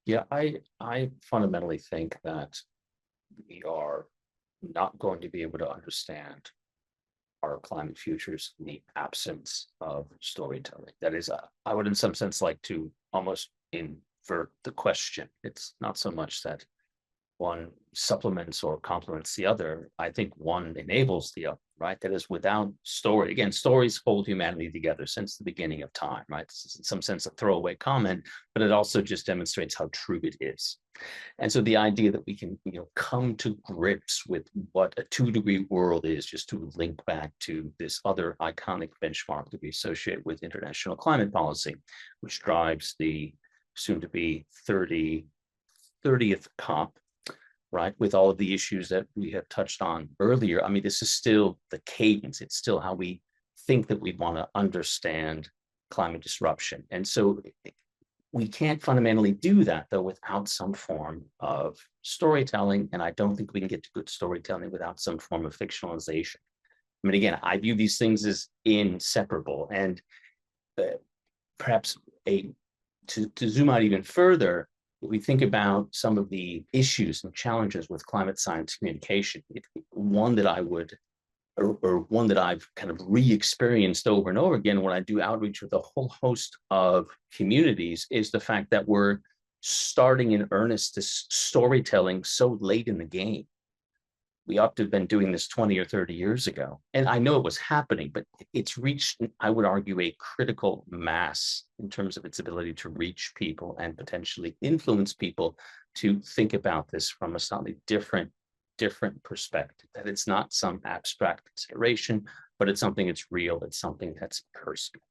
Yeah, I fundamentally think that we are not going to be able to understand our climate futures in the absence of storytelling. That is, I would in some sense like to almost invert the question. It's not so much that one supplements or complements the other. I think one enables the other, right? That is, without story, again, stories hold humanity together since the beginning of time, right? This is in some sense a throwaway comment, but it also just demonstrates how true it is. And so the idea that we can, come to grips with what a 2-degree world is, just to link back to this other iconic benchmark that we associate with international climate policy, which drives the soon-to-be 30th COP, right, with all of the issues that we have touched on earlier. I mean, this is still the cadence. It's still how we think that we want to understand climate disruption. And so we can't fundamentally do that, though, without some form of storytelling. And I don't think we can get to good storytelling without some form of fictionalization. I mean, again, I view these things as inseparable. And perhaps to zoom out even further, we think about some of the issues and challenges with climate science communication. One that I would, or one that I've kind of re-experienced over and over again when I do outreach with a whole host of communities, is the fact that we're starting in earnest this storytelling so late in the game. We ought to have been doing this 20 or 30 years ago. And I know it was happening, but it's reached, I would argue, a critical mass in terms of its ability to reach people and potentially influence people to think about this from a slightly different perspective, that it's not some abstract consideration, but it's something that's real, it's something that's personal.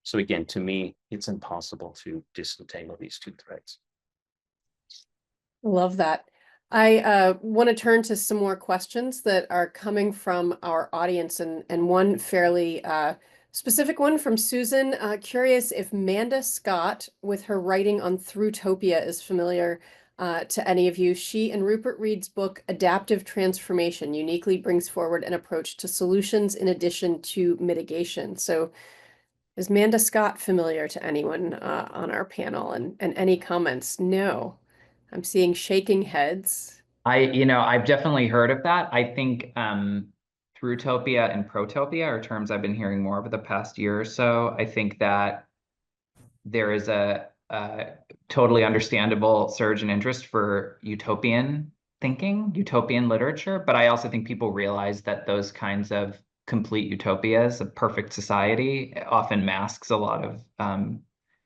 So again, to me, it's impossible to disentangle these two threads. Love that. I want to turn to some more questions that are coming from our audience, and one fairly specific one from Susan. Curious if Manda Scott, with her writing on Throughtopia, is familiar to any of you. She and Rupert Reed's book, Adaptive Transformation, uniquely brings forward an approach to solutions in addition to mitigation. So is Manda Scott familiar to anyone on our panel? And any comments? No. I'm seeing shaking heads. I've definitely heard of that. I think Throughtopia and Protopia are terms I've been hearing more over the past year or so. I think that there is a totally understandable surge in interest for utopian thinking, utopian literature, but I also think people realize that those kinds of complete utopias, a perfect society, often masks a lot of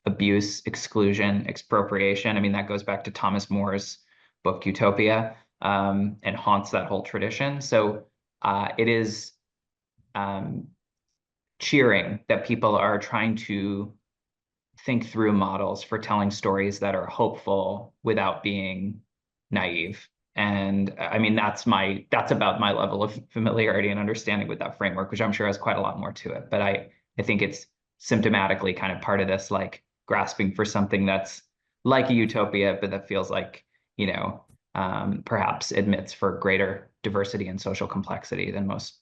abuse, exclusion, expropriation. I mean, that goes back to Thomas More's book Utopia, and haunts that whole tradition. So it is cheering that people are trying to think through models for telling stories that are hopeful without being naive. And I mean, that's about my level of familiarity and understanding with that framework, which I'm sure has quite a lot more to it. But I think it's symptomatically kind of part of this, like, grasping for something that's like a utopia, but that feels like, perhaps admits for greater diversity and social complexity than most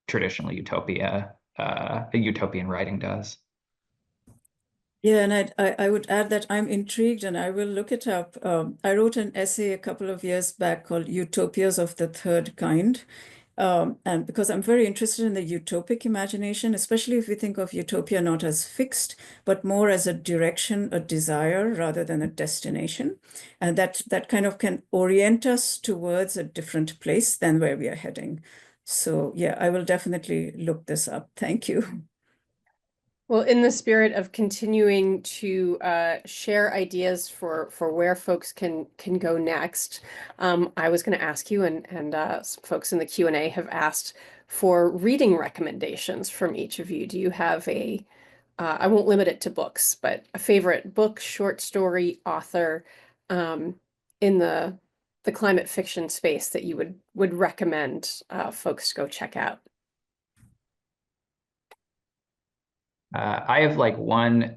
traditional utopian writing does. Yeah, and I would add that I'm intrigued and I will look it up. I wrote an essay a couple of years back called Utopias of the Third Kind. And because I'm very interested in the utopic imagination, especially if we think of utopia not as fixed, but more as a direction, a desire, rather than a destination. And that kind of can orient us towards a different place than where we are heading. So yeah, I will definitely look this up. Thank you. Well, in the spirit of continuing to share ideas for where folks can go next, I was going to ask you, and some folks in the Q&A have asked for reading recommendations from each of you. Do you have I won't limit it to books, but a favorite book, short story, author in the climate fiction space that you would recommend folks go check out? I have like one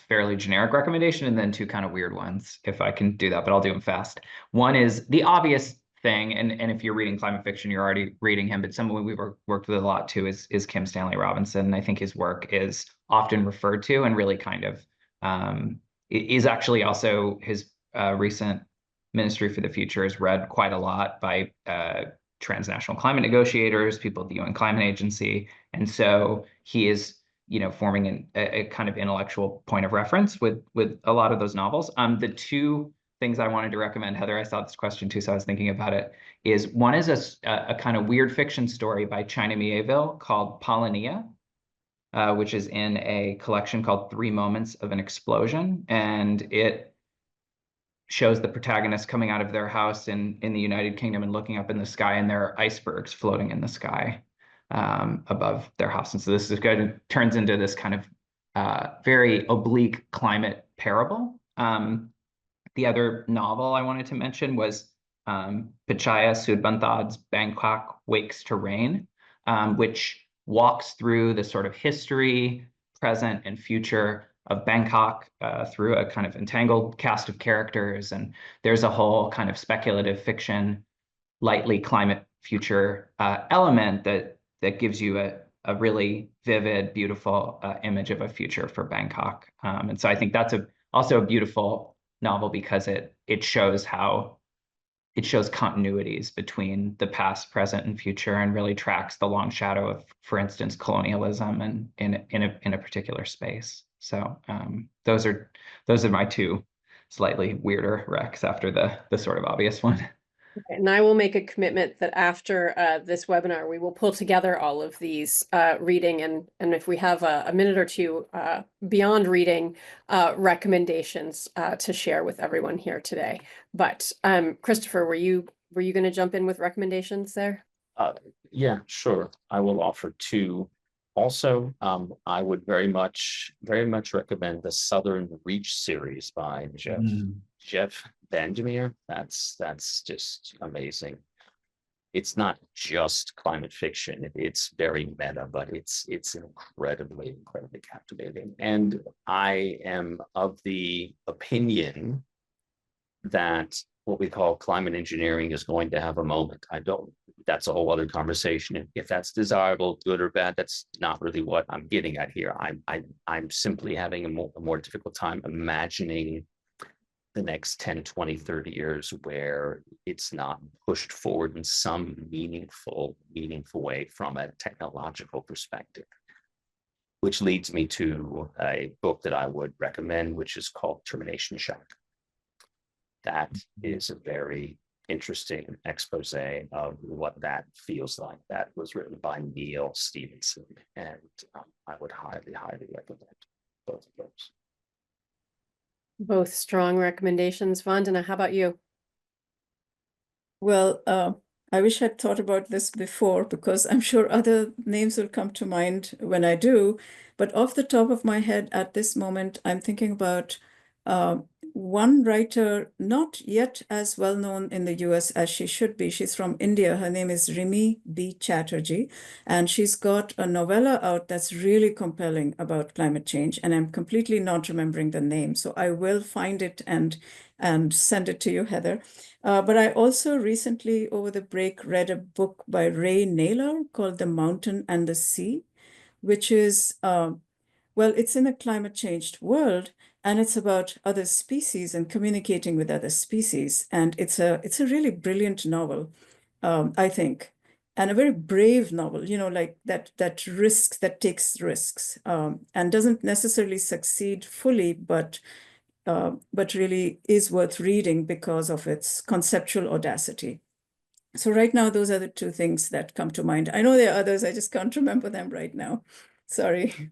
fairly generic recommendation and then two kind of weird ones, if I can do that, but I'll do them fast. One is the obvious thing, and if you're reading climate fiction, you're already reading him, but someone we've worked with a lot too is Kim Stanley Robinson. I think his work is often referred to and really kind of is actually also his recent Ministry for the Future is read quite a lot by transnational climate negotiators, people at the UN Climate Agency. And so he is forming a kind of intellectual point of reference with a lot of those novels. The two things I wanted to recommend, Heather, I saw this question too, so I was thinking about it, is one is a kind of weird fiction story by China Miéville called Polonia, which is in a collection called 3 Moments of an Explosion. And it shows the protagonist coming out of their house in the United Kingdom and looking up in the sky, and there are icebergs floating in the sky above their house. And so this is good, turns into this kind of very oblique climate parable. The other novel I wanted to mention was Pichaya Sudbanthad's Bangkok Wakes to Rain, which walks through the sort of history, present, and future of Bangkok through a kind of entangled cast of characters. And there's a whole kind of speculative fiction, lightly climate future element that gives you a really vivid, beautiful image of a future for Bangkok. And so I think that's also a beautiful novel because it shows continuities between the past, present, and future, and really tracks the long shadow of, for instance, colonialism and in a particular space. So those are my two slightly weirder recs after the sort of obvious one. Okay, and I will make a commitment that after this webinar, we will pull together all of these reading and if we have a minute or two beyond reading recommendations to share with everyone here today. But Christopher, were you going to jump in with recommendations there? Yeah, sure. I will offer two. Also, I would very much recommend the Southern Reach series by Jeff Vandermeer. That's just amazing. It's not just climate fiction. It's very meta, but it's incredibly captivating. And I am of the opinion that what we call climate engineering is going to have a moment. That's a whole other conversation. If that's desirable, good or bad, that's not really what I'm getting at here. I'm simply having a more difficult time imagining the next 10, 20, 30 years where it's not pushed forward in some meaningful way from a technological perspective. Which leads me to a book that I would recommend, which is called Termination Shock. That is a very interesting expose of what that feels like. That was written by Neil Stevenson, and I would highly recommend both of those. Both strong recommendations. Vandana, how about you? Well, I wish I'd thought about this before because I'm sure other names will come to mind when I do. But off the top of my head at this moment, I'm thinking about uh, one writer not yet as well known in the US as she should be. She's from India. Her name is Rimi B. Chatterjee, and she's got a novella out that's really compelling about climate change. And I'm completely not remembering the name, so I will find it and send it to you, Heather. But I also recently, over the break, read a book by Ray Naylor called The Mountain and the Sea, which is, well, it's in a climate changed world, and it's about other species and communicating with other species. And it's a really brilliant novel, I think, and a very brave novel, like that takes risks, and doesn't necessarily succeed fully, but really is worth reading because of its conceptual audacity. So right now, those are the two things that come to mind. I know there are others, I just can't remember them right now. Sorry.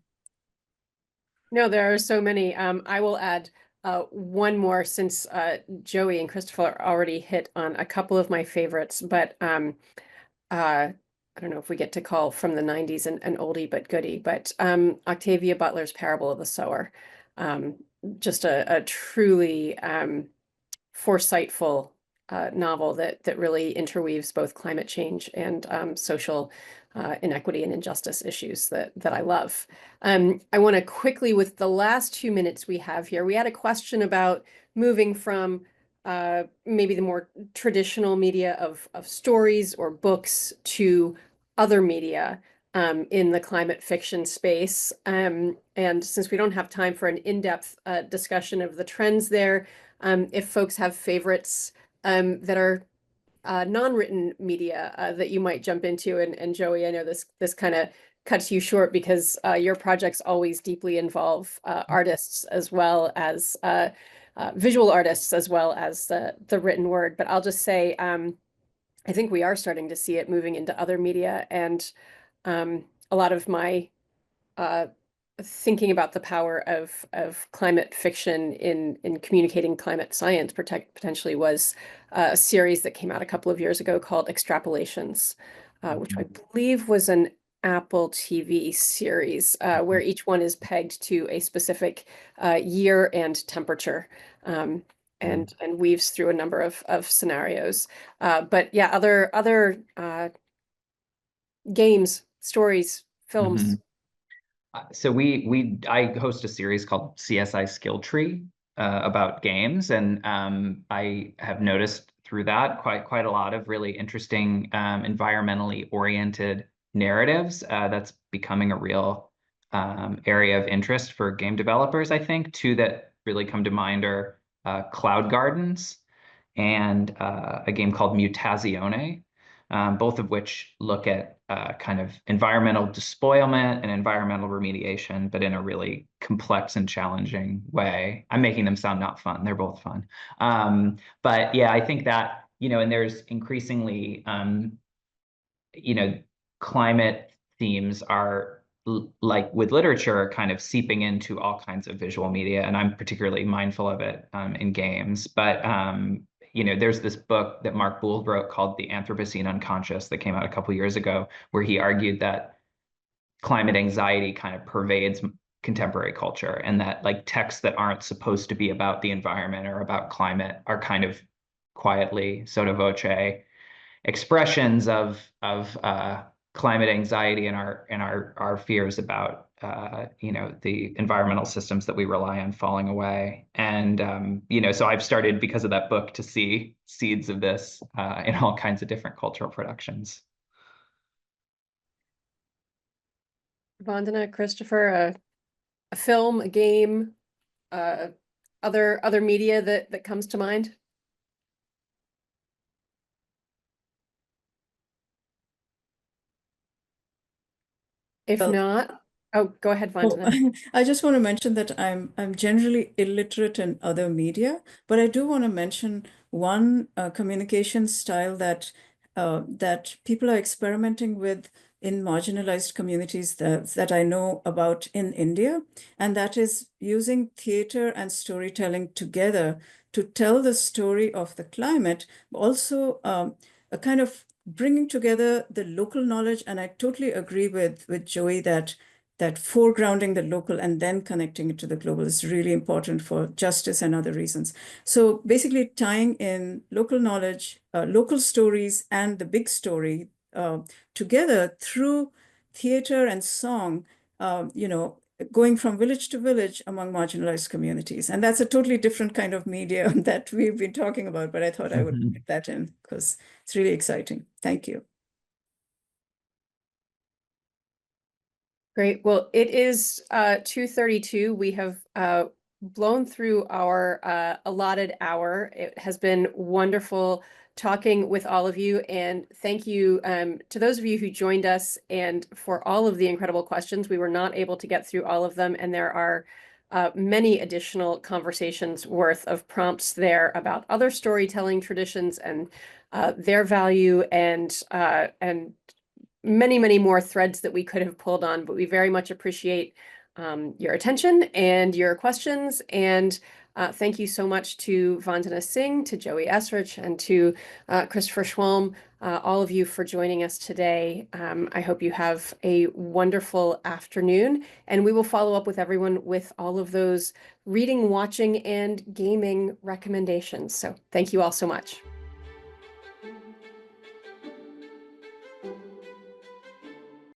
No, there are so many. I will add one more since Joey and Christopher already hit on a couple of my favorites, but I don't know if we get to call from the 90s an oldie but goodie, but Octavia Butler's Parable of the Sower. Um, just a truly foresightful novel that really interweaves both climate change and social inequity and injustice issues that I love. I want to quickly, with the last 2 minutes we have here, we had a question about moving from maybe the more traditional media of stories or books to other media in the climate fiction space. And since we don't have time for an in-depth discussion of the trends there, if folks have favorites that are non-written media that you might jump into, and Joey, I know this kind of cuts you short because your projects always deeply involve artists as well as visual artists as well as the written word. But I'll just say I think we are starting to see it moving into other media, and a lot of my uh, thinking about the power of climate fiction in communicating climate science potentially was a series that came out a couple of years ago called Extrapolations, which I believe was an Apple TV series where each one is pegged to a specific year and temperature. And weaves through a number of scenarios. But yeah, other games, stories, films. So I host a series called CSI Skill Tree about games, and I have noticed through that quite a lot of really interesting environmentally oriented narratives. That's becoming a real area of interest for game developers. I think two that really come to mind are Cloud Gardens and a game called Mutazione, both of which look at kind of environmental despoilment and environmental remediation, but in a really complex and challenging way. I'm making them sound not fun. They're both fun. But yeah, I think that, and there's increasingly, climate themes are like with literature kind of seeping into all kinds of visual media, and I'm particularly mindful of it in games. But there's this book that Mark Bould wrote called The Anthropocene Unconscious that came out a couple years ago, where he argued that climate anxiety kind of pervades contemporary culture, and that like texts that aren't supposed to be about the environment or about climate are kind of quietly sotto voce expressions of climate anxiety and our fears about the environmental systems that we rely on falling away. And so I've started, because of that book, to see seeds of this in all kinds of different cultural productions. Vandana, Christopher, a film, a game, other media that comes to mind? If Well, not, oh, go ahead, Vandana. I just want to mention that I'm generally illiterate in other media, but I do want to mention one communication style that people are experimenting with in marginalized communities that I know about in India, and that is using theater and storytelling together to tell the story of the climate, but also a kind of bringing together the local knowledge. And I totally agree with Joey that foregrounding the local and then connecting it to the global is really important for justice and other reasons. So basically tying in local knowledge, local stories, and the big story together through theater and song, going from village to village among marginalized communities. And that's a totally different kind of media that we've been talking about, but I thought I would put that in because it's really exciting. Thank you. Great. Well, it is 2:32. We have blown through our allotted hour. It has been wonderful talking with all of you, and thank you to those of you who joined us and for all of the incredible questions. We were not able to get through all of them, and there are many additional conversations worth of prompts there about other storytelling traditions and their value and many, many more threads that we could have pulled on, but we very much appreciate your attention and your questions. And thank you so much to Vandana Singh, to Joey Esrich, and to Christopher Schwalm, all of you for joining us today. I hope you have a wonderful afternoon, and we will follow up with everyone with all of those reading, watching, and gaming recommendations. So thank you all so much.